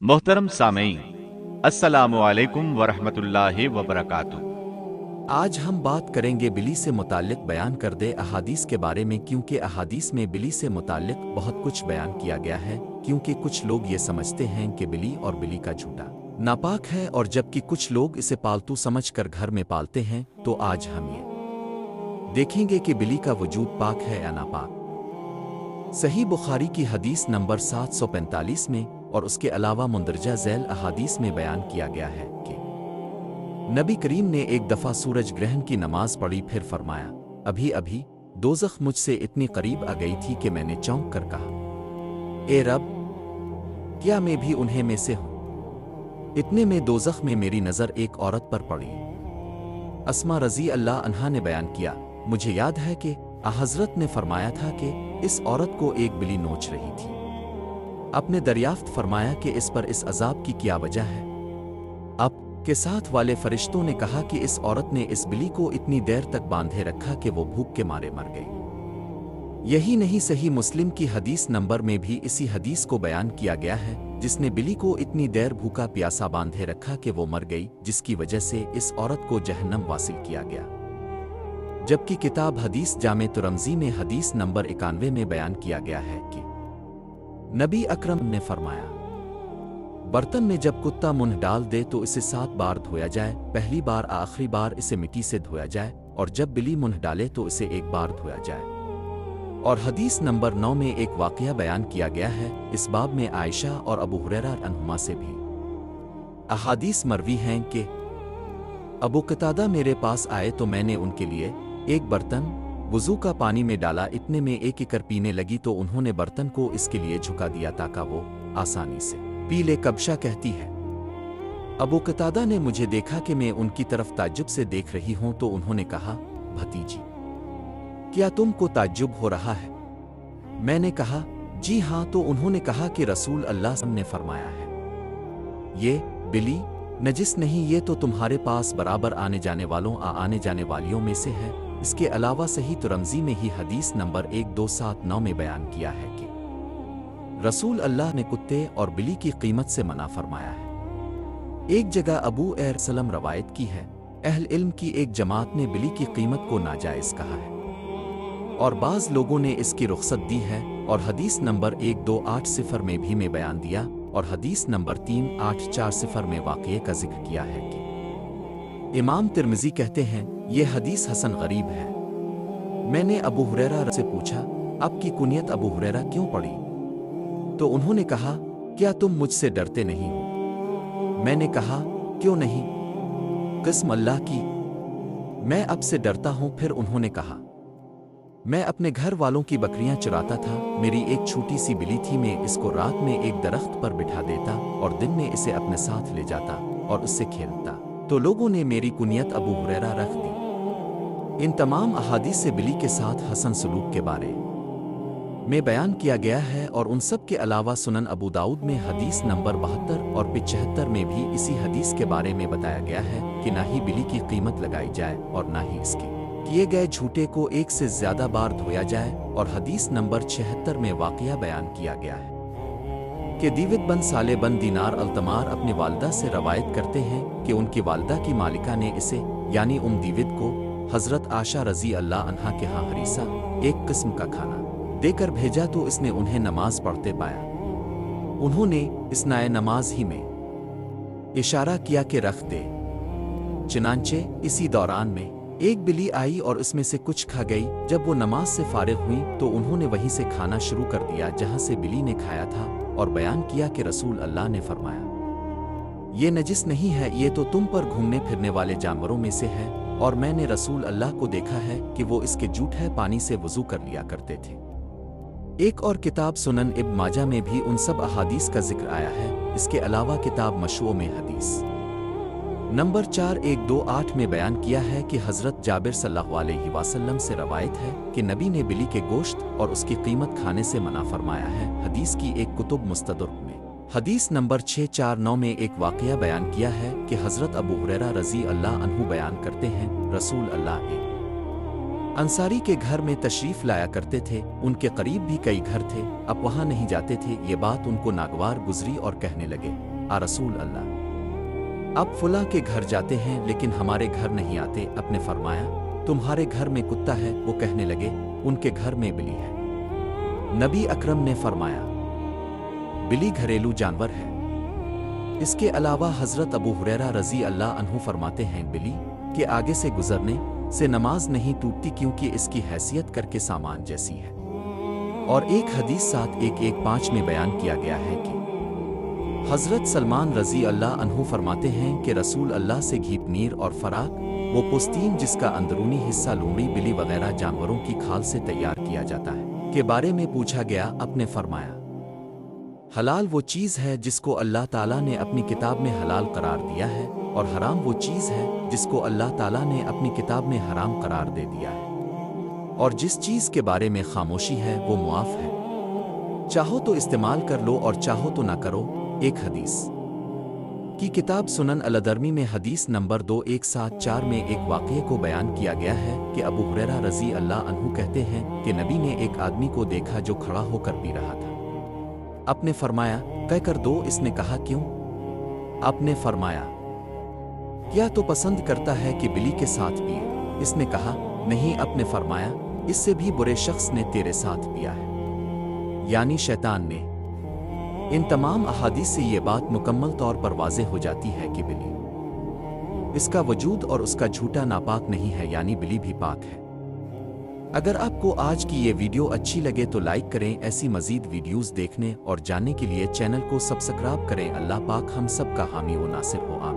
मोहतरम सामेईन, अस्सलामु अलैकुम वरहमतुल्लाहि वबरकातुहू। आज हम बात करेंगे बिली से मुताल्लिक बयान करदे अहादीस के बारे में, क्योंकि अहादीस में बिली से मुताल्लिक बहुत कुछ बयान किया गया है। क्योंकि कुछ लोग ये समझते हैं कि बिली और बिली का झूठा नापाक है, और जबकि कुछ लोग इसे पालतू समझकर घर में पालते हैं। तो आज हम ये देखेंगे कि बिली का वजूद पाक है या नापाक। सही बुखारी की हदीस नंबर 745 में और उसके अलावा मुंदरजा झैल अहादीस में बयान किया गया है कि नबी करीम ने एक दफ़ा सूरज ग्रहण की नमाज पढ़ी, फिर फरमाया, अभी अभी दोज़ख मुझसे इतनी करीब आ गई थी कि मैंने चौंक कर कहा, ए रब, क्या मैं भी उन्हें में से हूँ? इतने में दोज़ख में मेरी नज़र एक औरत पर पड़ी। अस्मा रज़ी अल्लाह अन्हा ने बयान किया, मुझे याद है कि हज़रत ने फरमाया था कि इस औरत को एक बिली नोच रही थी। आपने दरियाफ्त फरमाया कि इस पर इस अजाब की क्या वजह है? अब के साथ वाले फरिश्तों ने कहा कि इस औरत ने इस बिली को इतनी देर तक बांधे रखा कि वो भूख के मारे मर गई। यही नहीं, सही मुस्लिम की हदीस नंबर में भी इसी हदीस को बयान किया गया है, जिसने बिली को इतनी देर भूखा प्यासा बांधे रखा कि वो मर गई, जिसकी वजह से इस औरत को जहन्नम वासिल किया गया। जबकि किताब हदीस जामे तुरमज़ी में हदीस नंबर 91 में बयान किया गया है कि नबी अकरम ने फरमाया, बर्तन में जब कुत्ता मुंह डाल दे तो इसे 7 बार धोया जाए, पहली बार आखिरी बार इसे मिट्टी से धोया जाए, और जब बिली मुंह डाले तो इसे 1 बार धोया जाए। और हदीस नंबर 9 में एक वाकया बयान किया गया है। इस बाब में आयशा और अबू हुरैरा अन्हुमा से भी अहादीस मरवी हैं कि अबू कतादा मेरे पास आए तो मैंने उनके लिए एक बर्तन वुज़ू का पानी में डाला, इतने में एक एकड़ पीने लगी तो उन्होंने बर्तन को इसके लिए झुका दिया ताकि वो आसानी से पी ले। कब्शा कहती है, अबू कतादा ने मुझे देखा कि मैं उनकी तरफ ताज्जुब से देख रही हूं, तो उन्होंने कहा, भतीजी, क्या तुमको ताज्जुब हो रहा है? मैंने कहा, जी हाँ। तो उन्होंने कहा कि रसूल अल्लाह ने फरमाया है, ये बिली नजिस नहीं, ये तो तुम्हारे पास बराबर आने जाने वालों आने जाने वालियों में से है। इसके अलावा सही तुरमज़ी में ही हदीस नंबर 1279 में बयान किया है कि रसूल अल्लाह ने कुत्ते और बिली की कीमत से मना फरमाया है। एक जगह अबू सलम रवायत की है, अहल इल्म की एक जमात ने बिली की कीमत को नाजायज़ कहा है, और बाज़ लोगों ने इसकी रुख्सत दी है। और हदीस नंबर 1280 में भी में बयान दिया, और हदीस नंबर 3840 में वाक़ये का जिक्र किया है कि इमाम तिर्मिज़ी कहते हैं, ये हदीस हसन गरीब है। मैंने अबू हुरैरा से पूछा, आपकी कुनियत अबू हुरैरा क्यों पड़ी? तो उन्होंने कहा, क्या तुम मुझसे डरते नहीं हो? मैंने कहा, क्यों नहीं, कसम अल्लाह की, मैं अब से डरता हूं। फिर उन्होंने कहा, मैं अपने घर वालों की बकरियां चुराता था, मेरी एक छोटी सी बिली थी, मैं इसको रात में एक दरख्त पर बिठा देता और दिन में इसे अपने साथ ले जाता और उससे खेलता, तो लोगों ने मेरी कुनियत अबू हुरैरा रख दी। इन तमाम अहादीस से बिली के साथ हसन सलूक के बारे में बयान किया गया है। और उन सब के अलावा सुनन अबू दाऊद में हदीस नंबर 72 और 75 में भी इसी हदीस के बारे में बताया गया है कि ना ही बिली की कीमत लगाई जाए और ना ही इसके किए गए झूठे को एक से ज्यादा बार धोया जाए। और हदीस नंबर 76 में वाकया बयान किया गया है कि दीवित बन साले बन दीनार अल्तमार अपनी वालदा से रवायत करते हैं कि उनकी वालदा की मालिका ने इसे यानी दीवित को हजरत आशा रजी अल्लाह अन्हा के यहाँ हरीसा एक किस्म का खाना देकर भेजा, तो इसने उन्हें नमाज पढ़ते पाया। उन्होंने इसनाए नमाज ही में इशारा किया कि रख दे। चनांचे इसी दौरान में एक बिली आई और इसमें से कुछ खा गई। जब वो नमाज से फारिग हुई तो उन्होंने वहीं से खाना शुरू कर दिया जहां से बिली ने खाया था, और बयान किया कि रसूल अल्लाह ने फरमाया, ये नजिस नहीं है, ये तो तुम पर घूमने फिरने वाले जानवरों में से है। और मैंने रसूल अल्लाह को देखा है कि वो इसके जूठे पानी से वज़ू कर लिया करते थे। एक और किताब सुनन इब्न माजा में भी उन सब अहादीस का जिक्र आया है। इसके अलावा किताब मशहूर में हदीस नंबर 4128 में बयान किया है कि हज़रत जाबिर सल्लल्लाहु अलैहि वसल्लम से रवायत है कि नबी ने बिली के गोश्त और उसकी कीमत खाने से मना फरमाया है। हदीस की एक कुतुब मुस्तदरक में हदीस नंबर 649 में एक वाकया बयान किया है कि हज़रत अबू हुरैरा रज़ी अल्लाह अन्हु बयान करते हैं, रसूल अल्लाह अंसारी के घर में तशरीफ लाया करते थे। उनके करीब भी कई घर थे, अब वहां नहीं जाते थे। ये बात उनको नागवार गुजरी और कहने लगे, आ रसूल अल्लाह, अब फुला के घर जाते हैं लेकिन हमारे घर नहीं आते। अपने फरमाया, तुम्हारे घर में कुत्ता है? वो कहने लगे, उनके घर में बिल्ली है। नबी अकरम ने फरमाया, बिल्ली घरेलू जानवर है। इसके अलावा हजरत अबू हुरैरा रजी अल्लाह अन्हु फरमाते हैं, बिल्ली के आगे से गुजरने से नमाज नहीं टूटती क्योंकि इसकी हैसियत करके सामान जैसी है। और एक हदीस 7-1-1-5 में बयान किया गया है कि हजरत सलमान रजी अल्लाह अन्हु फरमाते हैं कि रसूल अल्लाह से घी, पनीर और फराक, वो पोस्तीन जिसका अंदरूनी हिस्सा लोमड़ी, बिल्ली वगैरह जानवरों की खाल से तैयार किया जाता है, के बारे में पूछा गया। अपने फरमाया, हलाल वो चीज़ है जिसको अल्लाह ताला ने अपनी किताब में हलाल करार दिया है, और हराम वो चीज़ है जिसको अल्लाह ताला ने अपनी किताब में हराम करार दे दिया है। और जिस चीज़ के बारे में खामोशी है वो मुआफ है, चाहो तो इस्तेमाल कर लो और चाहो तो ना करो। एक हदीस की किताब सुनन अल-दरमी में हदीस नंबर 2174 में एक वाक़ये को बयान किया गया है कि अबू हुरैरा रज़ी अल्लाह अन्हु कहते हैं कि नबी ने एक आदमी को देखा जो खड़ा होकर पी रहा था। आपने फरमाया, कह कर दो। इसने कहा, क्यों? आपने फरमाया, क्या तो पसंद करता है कि बिल्ली के साथ पिए? इसने कहा, नहीं। आपने फरमाया, इससे भी बुरे शख्स ने तेरे साथ पिया है, यानी शैतान ने। इन तमाम अहादीस से ये बात मुकम्मल तौर पर वाज़ेह हो जाती है कि बिल्ली, इसका वजूद और उसका झूठा नापाक नहीं है, यानी बिल्ली भी पाक है। अगर आपको आज की ये वीडियो अच्छी लगे तो लाइक करें। ऐसी मज़ीद वीडियोज़ देखने और जानने के लिए चैनल को सब्सक्राइब करें। अल्लाह पाक हम सब का हामी व नासिर हो। आमीन।